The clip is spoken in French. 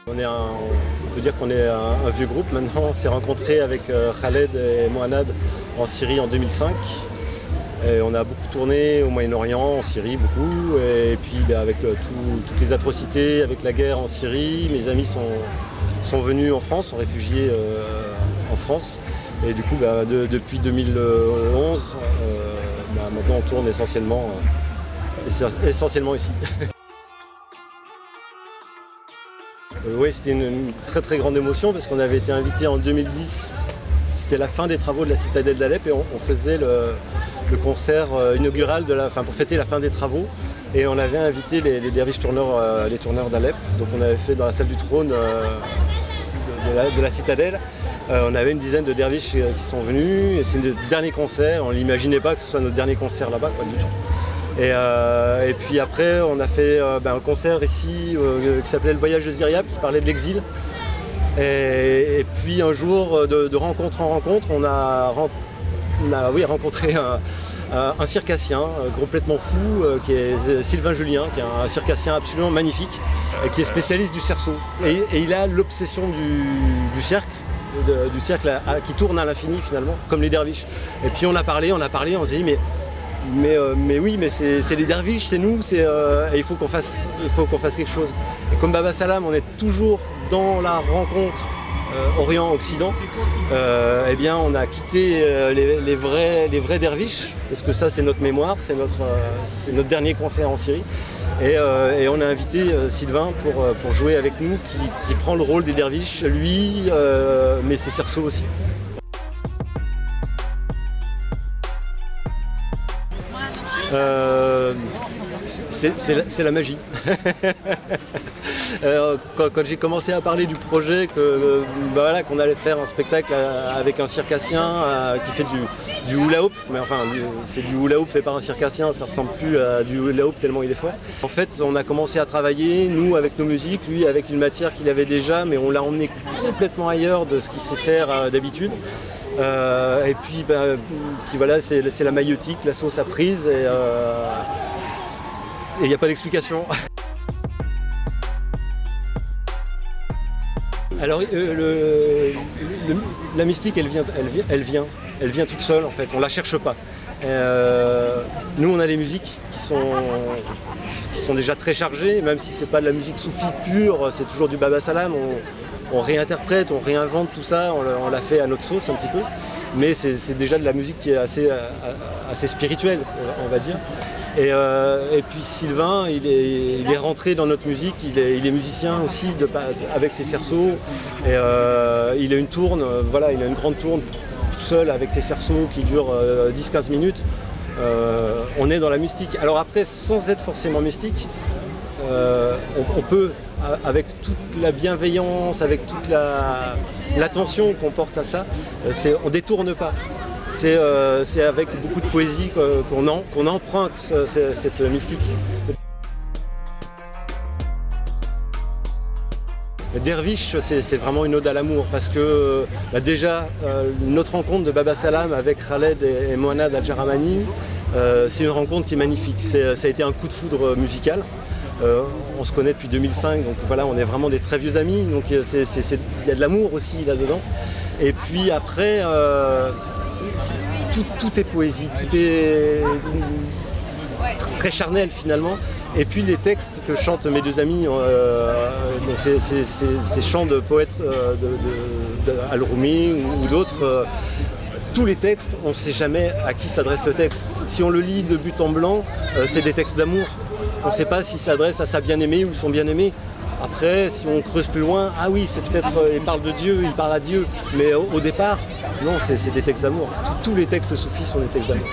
On peut dire qu'on est un vieux groupe maintenant. On s'est rencontrés avec Khaled et Mohanad en Syrie en 2005. Et on a beaucoup tourné au Moyen-Orient, en Syrie beaucoup. Et puis avec toutes les atrocités, avec la guerre en Syrie, mes amis sont venus en France, sont réfugiés en France. Et du coup, depuis 2011, maintenant on tourne essentiellement ici. Oui, c'était une très très grande émotion parce qu'on avait été invité en 2010. C'était la fin des travaux de la citadelle d'Alep et on faisait le concert inaugural pour fêter la fin des travaux. Et on avait invité les derviches tourneurs, les tourneurs d'Alep. Donc on avait fait dans la salle du trône de la citadelle. On avait une dizaine de derviches qui sont venus et c'est notre dernier concert. On n'imaginait pas que ce soit notre dernier concert là-bas, pas du tout. Et puis après, on a fait un concert ici qui s'appelait Le Voyage de Ziryab, qui parlait de l'exil. Et puis un jour, de rencontre en rencontre, on a rencontré un circassien complètement fou, qui est Sylvain Julien, qui est un circassien absolument magnifique, et qui est spécialiste du cerceau. Et il a l'obsession du cercle. Du cercle qui tourne à l'infini finalement, comme les derviches. Et puis on a parlé, on s'est dit mais oui, mais c'est les derviches, c'est nous, et il faut qu'on fasse quelque chose. Et comme Baba Salam, on est toujours dans la rencontre Orient-Occident, eh bien on a quitté les vrais derviches, parce que ça c'est notre mémoire, c'est notre dernier concert en Syrie. Et on a invité Sylvain pour jouer avec nous, qui prend le rôle des derviches, lui, mais ses cerceaux aussi. C'est la magie. Quand j'ai commencé à parler du projet qu'on allait faire un spectacle avec un circassien qui fait du hula hoop, mais enfin c'est du hula hoop fait par un circassien, ça ressemble plus à du hula hoop tellement il est fort. En fait, on a commencé à travailler, nous avec nos musiques, lui avec une matière qu'il avait déjà, mais on l'a emmené complètement ailleurs de ce qu'il sait faire d'habitude. Et puis voilà, c'est la maïotique, la sauce à prise, et il n'y a pas d'explication. Alors la mystique, elle vient toute seule en fait, on la cherche pas. Nous on a des musiques qui sont déjà très chargées, même si c'est pas de la musique soufie pure, c'est toujours du Baba Salam. On réinterprète, on réinvente tout ça, on l'a fait à notre sauce un petit peu, mais c'est déjà de la musique qui est assez spirituelle, on va dire. Et puis Sylvain, il est rentré dans notre musique, il est musicien aussi avec ses cerceaux, et il a une tourne, il a une grande tourne tout seul avec ses cerceaux qui dure 10-15 minutes. On est dans la mystique. Alors après, sans être forcément mystique, on peut, avec toute la bienveillance, avec toute l'attention qu'on porte à ça, on détourne pas. C'est avec beaucoup de poésie qu'on emprunte cette mystique. Derviche, c'est vraiment une ode à l'amour parce que déjà notre rencontre de Baba Salam avec Khaled et Mohanad Al-Jaramani, c'est une rencontre qui est magnifique. Ça a été un coup de foudre musical. On se connaît depuis 2005, donc voilà, on est vraiment des très vieux amis, donc il y a de l'amour aussi là-dedans. Et puis après, tout est poésie, tout est très charnel finalement. Et puis les textes que chantent mes deux amis, donc ces chants de poètes Al-Rumi ou d'autres, tous les textes, on ne sait jamais à qui s'adresse le texte. Si on le lit de but en blanc, c'est des textes d'amour. On ne sait pas s'il s'adresse à sa bien-aimée ou son bien-aimé. Après, si on creuse plus loin, ah oui, c'est peut-être, il parle de Dieu, il parle à Dieu. Mais au départ, non, c'est des textes d'amour. Tous les textes soufis sont des textes d'amour.